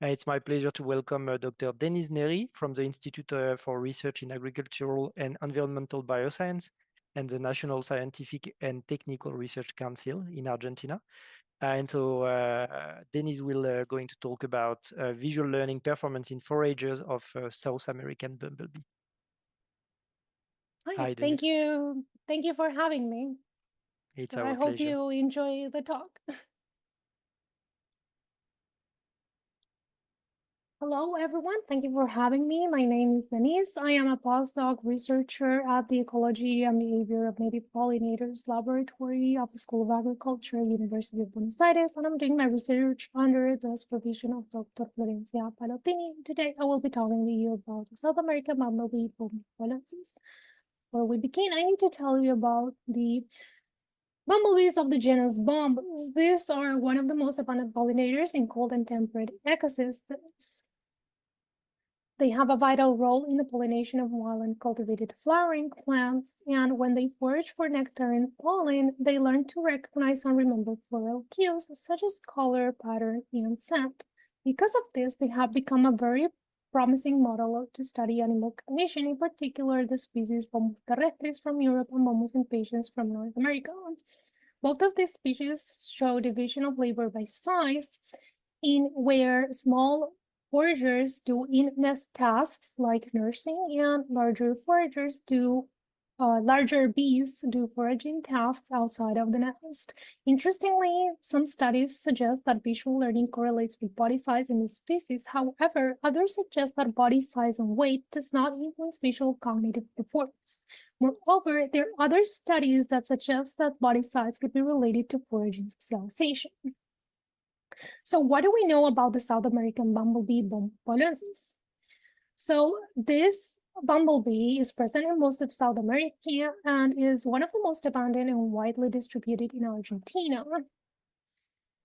It's my pleasure to welcome Dr. Denise Nery from the Institute for Research in Agricultural and Environmental Bioscience and the National Scientific and Technical Research Council in Argentina. And so Denise will going to talk about visual learning performance in foragers of South American bumblebee. Hi, Denise. Thank you for having me. It's our I pleasure. hope you enjoy the talk. Hello, everyone. Thank you for having me. My name is Denise. I am a postdoc researcher at the Ecology and Behavior of Native Pollinators Laboratory of the School of Agriculture, University of Buenos Aires, and I'm doing my research under the supervision of Dr. Florencia Palottini. Today, I will be talking to you about the South American bumblebee, pauloensis. Before we begin, I need to tell you about the bumblebees of the genus Bombus. These are one of the most abundant pollinators in cold and temperate ecosystems. They have a vital role in the pollination of wild and cultivated flowering plants, and when they forage for nectar and pollen, they learn to recognize and remember floral cues such as color, pattern, and scent. Because of this, they have become a very promising model to study animal cognition, in particular the species Bombus terrestris from Europe and Bombus impatiens from North America. Both of these species show division of labor by size, in where small foragers do in-nest tasks like nursing, and larger bees do foraging tasks outside of the nest. Interestingly, some studies suggest that visual learning correlates with body size in the species. However, others suggest that body size and weight does not influence visual cognitive performance. Moreover, there are other studies that suggest that body size could be related to foraging specialization. So what do we know about the South American bumblebee, pauloensis? So this bumblebee is present in most of South America and is one of the most abundant and widely distributed in Argentina.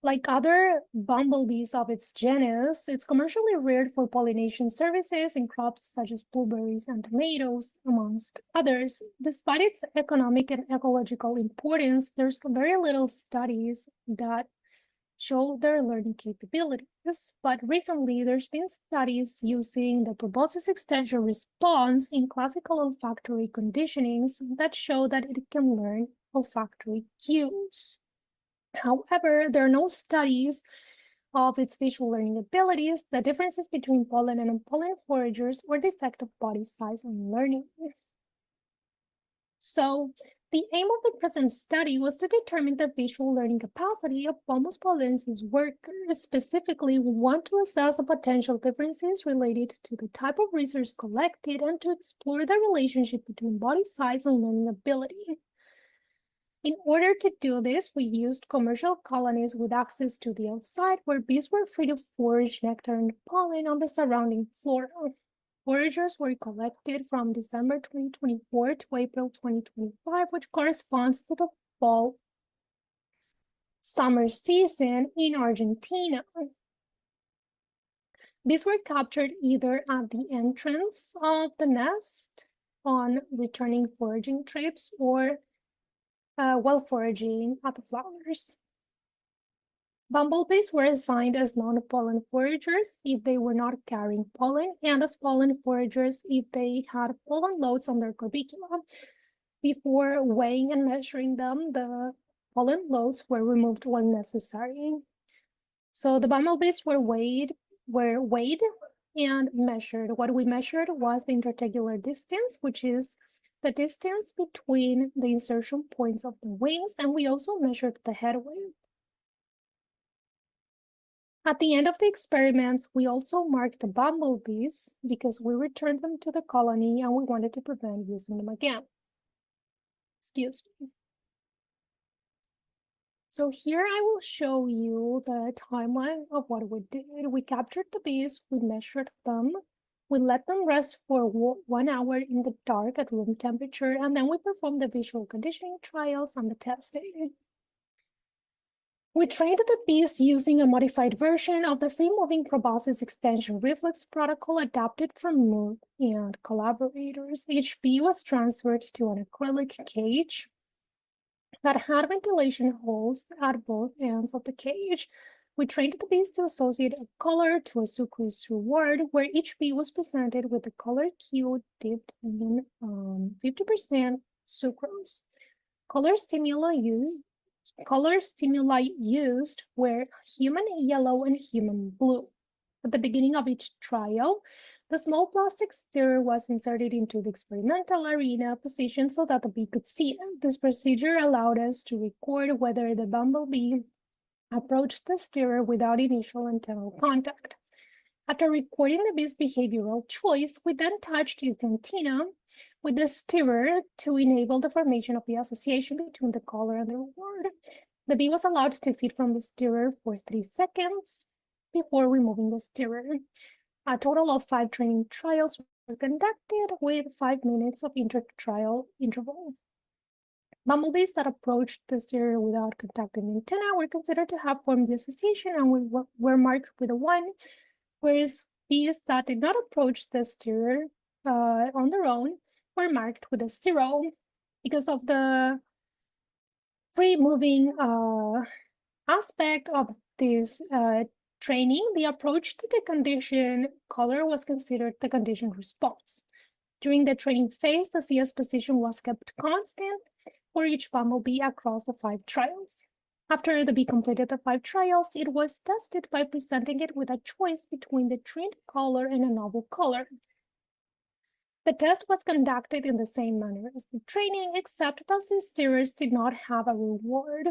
Like other bumblebees of its genus, it's commercially reared for pollination services in crops such as blueberries and tomatoes, amongst others. Despite its economic and ecological importance, there's very little studies that show their learning capabilities, but recently there's been studies using the proboscis extension response in classical olfactory conditionings that show that it can learn olfactory cues. However, there are no studies of its visual learning abilities, the differences between pollen and non-pollen foragers, or the effect of body size on learning. So, the aim of the present study was to determine the visual learning capacity of Bombus pauloensis workers. Specifically, we want to assess the potential differences related to the type of research collected and to explore the relationship between body size and learning ability. In order to do this, we used commercial colonies with access to the outside, where bees were free to forage nectar and pollen on the surrounding flora. Foragers were collected from December 2024 to April 2025, which corresponds to the fall-summer season in Argentina. Bees were captured either at the entrance of the nest on returning foraging trips or while foraging at the flowers. Bumblebees were assigned as non-pollen foragers if they were not carrying pollen, and as pollen foragers if they had pollen loads on their corbicula. Before weighing and measuring them, the pollen loads were removed when necessary. So the bumblebees were weighed and measured. What we measured was the intertegular distance, which is the distance between the insertion points of the wings, and we also measured the head weight. At the end of the experiments, we also marked the bumblebees because we returned them to the colony and we wanted to prevent using them again. Excuse me. So here I will show you the timeline of what we did. We captured the bees, we measured them, we let them rest for 1 hour in the dark at room temperature, and then we performed the visual conditioning trials and the testing. We trained the bees using a modified version of the free-moving proboscis extension reflex protocol adapted from Muth and collaborators. Each bee was transferred to an acrylic cage that had ventilation holes at both ends of the cage. We trained the bees to associate a color to a sucrose reward, where each bee was presented with a color cue dipped in 50% sucrose. Color stimuli used were human yellow and human blue. At the beginning of each trial, the small plastic stirrer was inserted into the experimental arena position so that the bee could see it. This procedure allowed us to record whether the bumblebee approached the stirrer without initial antennal contact. After recording the bee's behavioral choice, we then touched its antenna with the stirrer to enable the formation of the association between the color and the reward. The bee was allowed to feed from the stirrer for 3 seconds before removing the stirrer. A total of 5 training trials were conducted with 5 minutes of inter-trial interval. Bumblebees that approached the stirrer without contacting the antenna were considered to have formed the association and were marked with a 1, whereas bees that did not approach the stirrer on their own were marked with a 0. Because of the free-moving aspect of this training, the approach to the condition color was considered the condition response. During the training phase, the CS position was kept constant for each bumblebee across the 5 trials. After the bee completed the 5 trials, it was tested by presenting it with a choice between the trained color and a novel color. The test was conducted in the same manner as the training, except that the stirrers did not have a reward.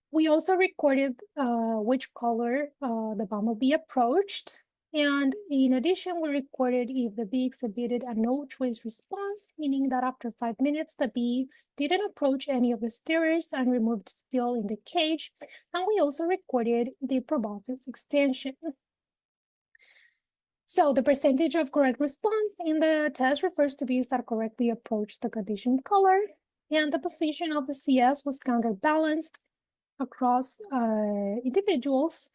We also recorded which color the bumblebee approached, and in addition, we recorded if the bee exhibited a no-choice response, meaning that after 5 minutes, the bee didn't approach any of the stirrers and removed still in the cage, and we also recorded the proboscis extension. So the percentage of correct response in the test refers to bees that correctly approached the conditioned color, and the position of the CS was counterbalanced across individuals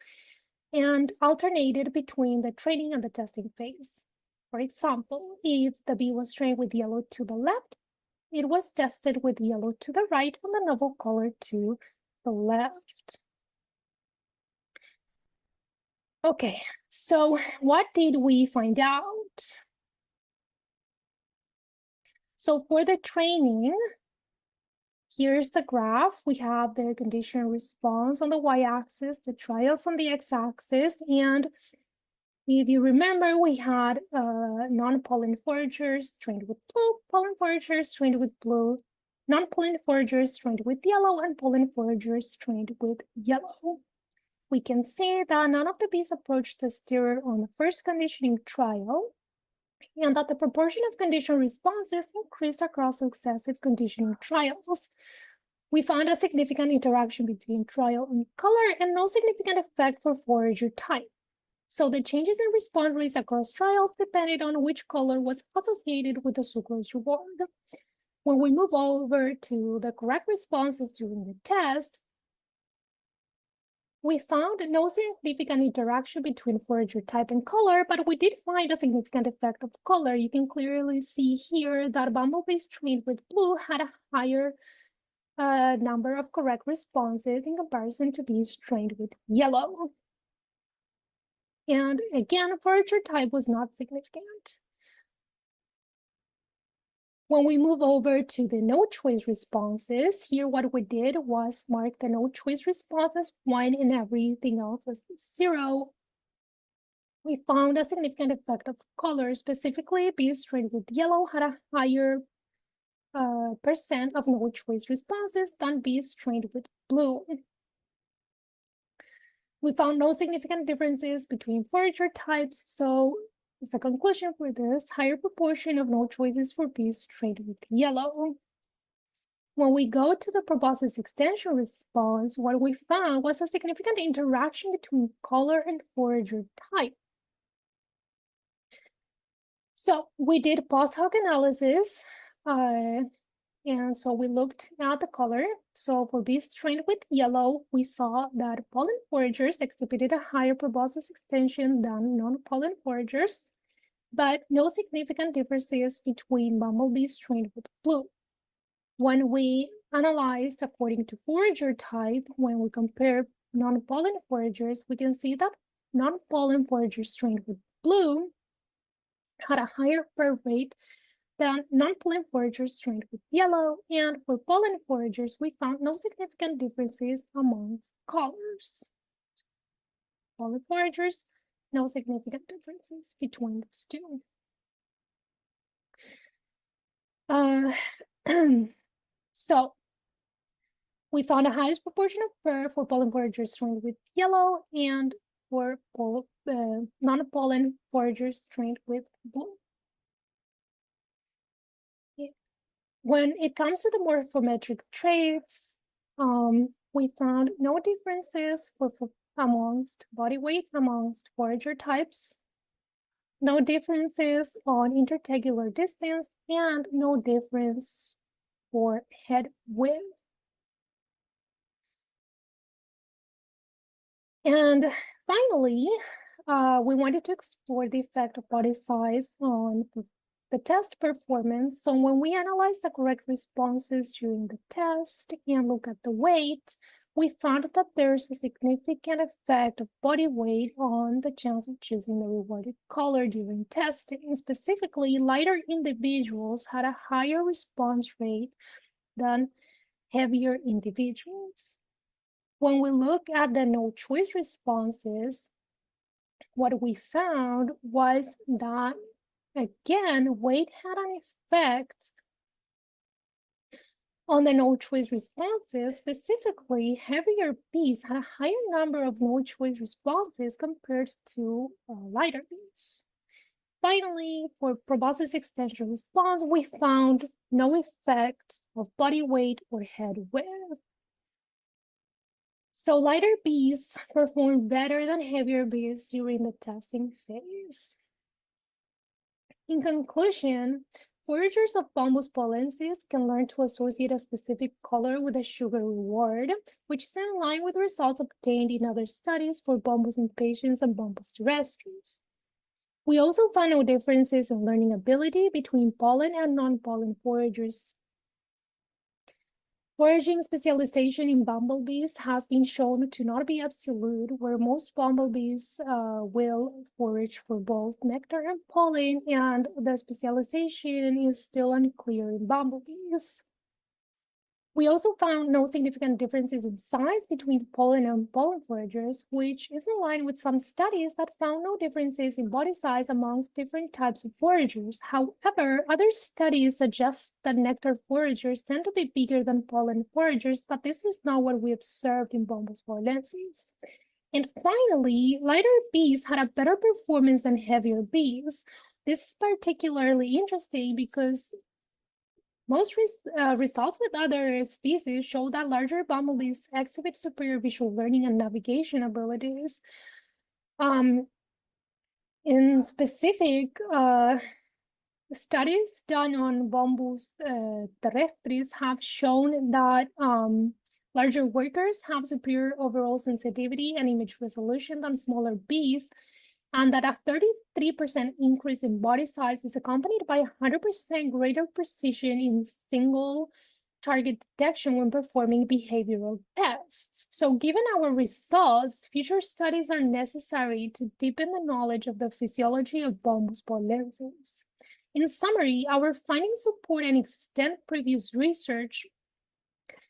and alternated between the training and the testing phase. For example, if the bee was trained with yellow to the left, it was tested with yellow to the right and the novel color to the left. Okay, so what did we find out? So for the training, here's the graph. We have the condition response on the y-axis, the trials on the x-axis, and if you remember, we had non-pollen foragers trained with blue, pollen foragers trained with blue, non-pollen foragers trained with yellow, and pollen foragers trained with yellow. We can see that none of the bees approached the stirrer on the first conditioning trial, and that the proportion of condition responses increased across successive conditioning trials. We found a significant interaction between trial and color and no significant effect for forager type. So the changes in response rates across trials depended on which color was associated with the sucrose reward. When we move over to the correct responses during the test, we found no significant interaction between forager type and color, but we did find a significant effect of color. You can clearly see here that bumblebees trained with blue had a higher number of correct responses in comparison to bees trained with yellow. And again, forager type was not significant. When we move over to the no-choice responses, here what we did was mark the no-choice responses 1 and everything else as 0. We found a significant effect of color. Specifically, bees trained with yellow had a higher percent of no-choice responses than bees trained with blue. We found no significant differences between forager types, so as a conclusion for this, higher proportion of no choices for bees trained with yellow. When we go to the proboscis extension response, what we found was a significant interaction between color and forager type. So we did post-hoc analysis, and so we looked at the color. So for bees trained with yellow, we saw that pollen foragers exhibited a higher proboscis extension than non-pollen foragers, but no significant differences between bumblebees trained with blue. When we analyzed according to forager type, when we compare non-pollen foragers, we can see that non-pollen foragers trained with blue had a higher birth rate than non-pollen foragers trained with yellow, and for pollen foragers, we found no significant differences amongst colors. Pollen foragers, no significant differences between these two. So we found the highest proportion of fur for pollen foragers trained with yellow and for non-pollen foragers trained with blue. When it comes to the morphometric traits, we found no differences amongst body weight amongst forager types, no differences on intertegular distance, and no difference for head width. And finally, we wanted to explore the effect of body size on the test performance. So when we analyze the correct responses during the test and look at the weight, we found that there's a significant effect of body weight on the chance of choosing the rewarded color during testing. Specifically, lighter individuals had a higher response rate than heavier individuals. When we look at the no choice responses, what we found was that, again, weight had an effect on the no choice responses. Specifically, heavier bees had a higher number of no choice responses compared to lighter bees. Finally, for proboscis extension response, we found no effect of body weight or head width. So lighter bees performed better than heavier bees during the testing phase. In conclusion, foragers of Bombus pauloensis can learn to associate a specific color with a sugar reward, which is in line with results obtained in other studies for Bombus impatiens and Bombus terrestris. We also found no differences in learning ability between pollen and non-pollen foragers. Foraging specialization in bumblebees has been shown to not be absolute, where most bumblebees will forage for both nectar and pollen, and the specialization is still unclear in bumblebees. We also found no significant differences in size between pollen and pollen foragers, which is in line with some studies that found no differences in body size amongst different types of foragers. However, other studies suggest that nectar foragers tend to be bigger than pollen foragers, but this is not what we observed in Bombus pauloensis. And finally, lighter bees had a better performance than heavier bees. This is particularly interesting because most results with other species show that larger bumblebees exhibit superior visual learning and navigation abilities. In specific, studies done on Bombus terrestris have shown that larger workers have superior overall sensitivity and image resolution than smaller bees, and that a 33% increase in body size is accompanied by 100% greater precision in single target detection when performing behavioral tests. So given our results, future studies are necessary to deepen the knowledge of the physiology of Bombus pauloensis. In summary, our findings support and extend previous research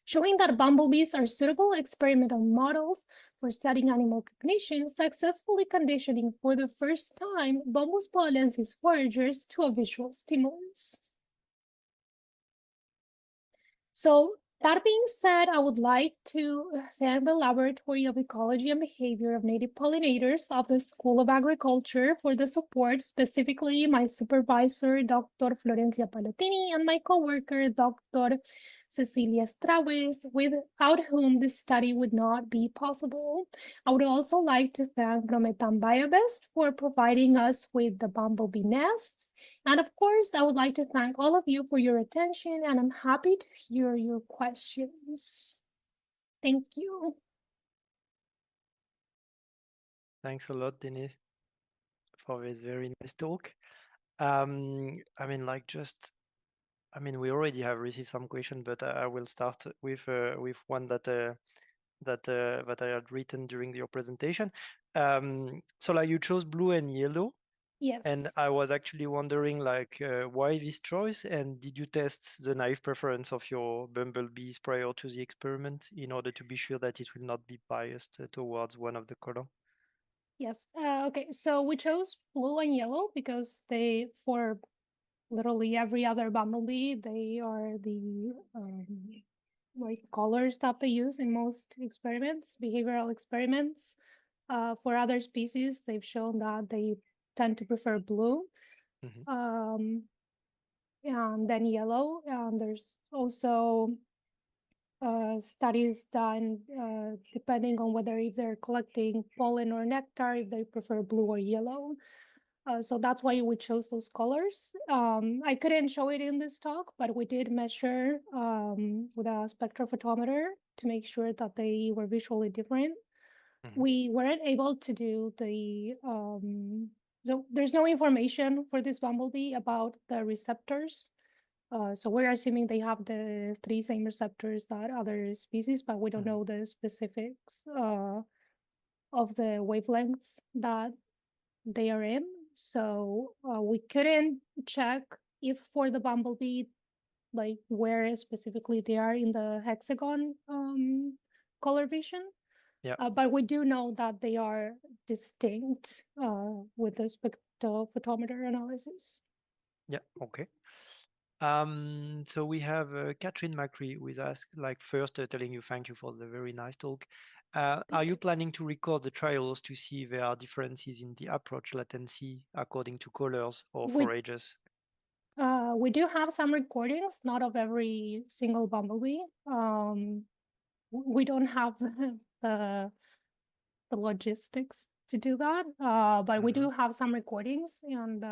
showing that bumblebees are suitable experimental models for studying animal cognition, successfully conditioning for the first time Bombus pauloensis foragers to a visual stimulus. So that being said, I would like to thank the Laboratory of Ecology and Behavior of Native Pollinators of the School of Agriculture for the support, specifically my supervisor, Dr. Florencia Pallottini, and my coworker, Dr. Cecilia Straues, without whom this study would not be possible. I would also like to thank Brometan Biobest for providing us with the bumblebee nests. And of course, I would like to thank all of you for your attention, and I'm happy to hear your questions. Thank you. Thanks a lot, Denise, for this very nice talk. I mean, like, just I mean, we already have received some questions, but I will start with one that I had written during your presentation. So like you chose blue and yellow, and Yes. I was actually wondering like why this choice, and did you test the naive preference of your bumblebees prior to the experiment in order to be sure that it will not be biased towards one of the color? Yes. Okay. So we chose blue and yellow because for literally every other bumblebee, they are the like colors that they use in most experiments, behavioral experiments. For other species, they've shown that they tend to prefer blue, Mm-hmm. and then yellow. And there's also studies done depending on whether if they're collecting pollen or nectar, if they prefer blue or yellow. So that's why we chose those colors. I couldn't show it in this talk, but we did measure with a spectrophotometer to make sure that they were visually different. Mm-hmm. We weren't able to do the, so there's no information for this bumblebee about the receptors. So we're assuming they have the 3 same receptors that other species, but we don't Mm-hmm. know the specifics of the wavelengths that they are in. So we couldn't check if for the bumblebee, like where specifically they are in the hexagon color vision. Yeah. But we do know that they are distinct with the spectrophotometer analysis. Yeah. Okay. So we have Catherine Macri who is asked, like first telling you thank you for the very nice talk. Are you planning to record the trials to see if there are differences in the approach latency according to colors or We forages? we do have some recordings, not of every single bumblebee. We don't have the logistics to do that, but we do have some recordings, and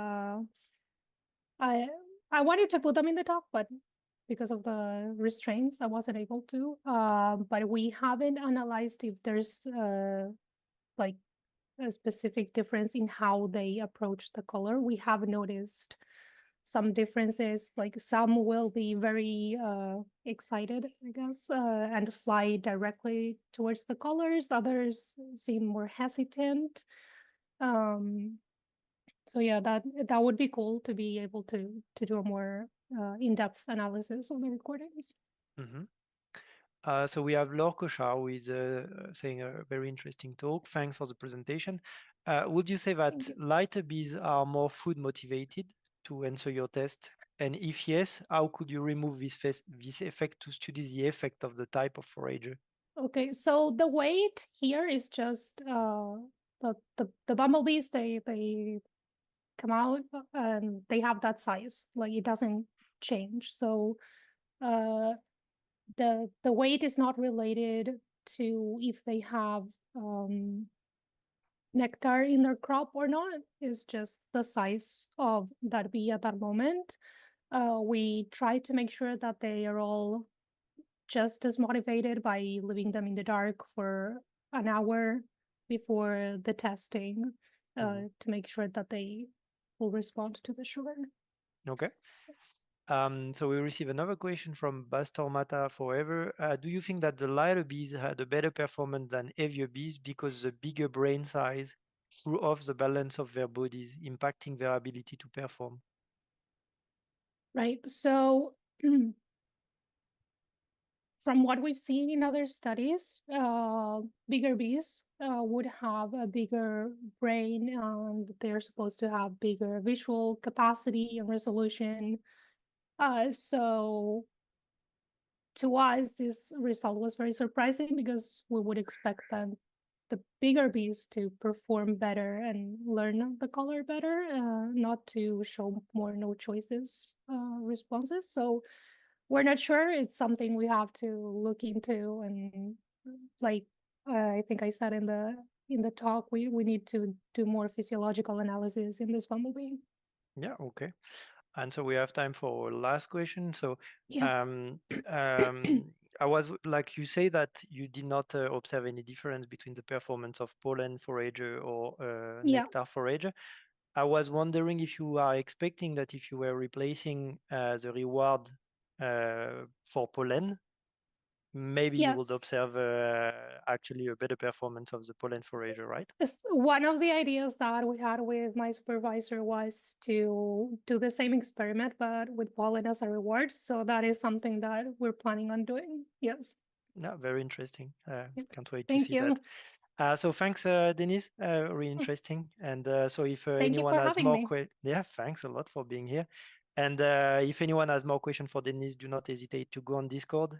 I wanted to put them in the talk, but because of the restraints, I wasn't able to. But we haven't analyzed if there's like a specific difference in how they approach the color. We have noticed some differences, like some will be very excited, I guess, and fly directly towards the colors. Others seem more hesitant. So yeah, that would be cool to be able to do a more in-depth analysis of the recordings. Mm-hmm. So we have Laure Cochard who is saying a very interesting talk. Thanks for the presentation. Would you say that lighter bees are more food motivated to answer your test? And if yes, how could you remove this effect to study the effect of the type of forager? Okay, so the weight here is just the bumblebees, they come out and they have that size, like it doesn't change. So the weight is not related to if they have nectar in their crop or not. It's just the size of that bee at that moment. We try to make sure that they are all just as motivated by leaving them in the dark for an hour before the testing to make sure that they will respond to the sugar. Okay. So we receive another question from Bastormata Forever. Do you think that the lighter bees had a better performance than heavier bees because the bigger brain size threw off the balance of their bodies, impacting their ability to perform? Right. So from what we've seen in other studies, bigger bees would have a bigger brain, and they're supposed to have bigger visual capacity and resolution. So to us, this result was very surprising because we would expect them, the bigger bees, to perform better and learn the color better, not to show more no choices responses. So we're not sure. It's something we have to look into, and like I think I said in the talk, we need to do more physiological analysis in this bumblebee. Yeah, okay. And so we have time for last question. So Yeah. um, I was like you say that you did not observe any difference between the performance of pollen forager or Yeah. nectar forager. I was wondering if you are expecting that if you were replacing the reward for pollen, maybe you would Yes. observe actually a better performance of the pollen forager, right? One of the ideas that we had with my supervisor was to do the same experiment, but with pollen as a reward. So that is something that we're planning on doing. Yes. No, very interesting. Can't wait to Thank see you. that. So thanks, Denise. Really interesting. And so if Thank you anyone for has having more me. yeah, thanks a lot for being here. And if anyone has more questions for Denise, do not hesitate to go on Discord.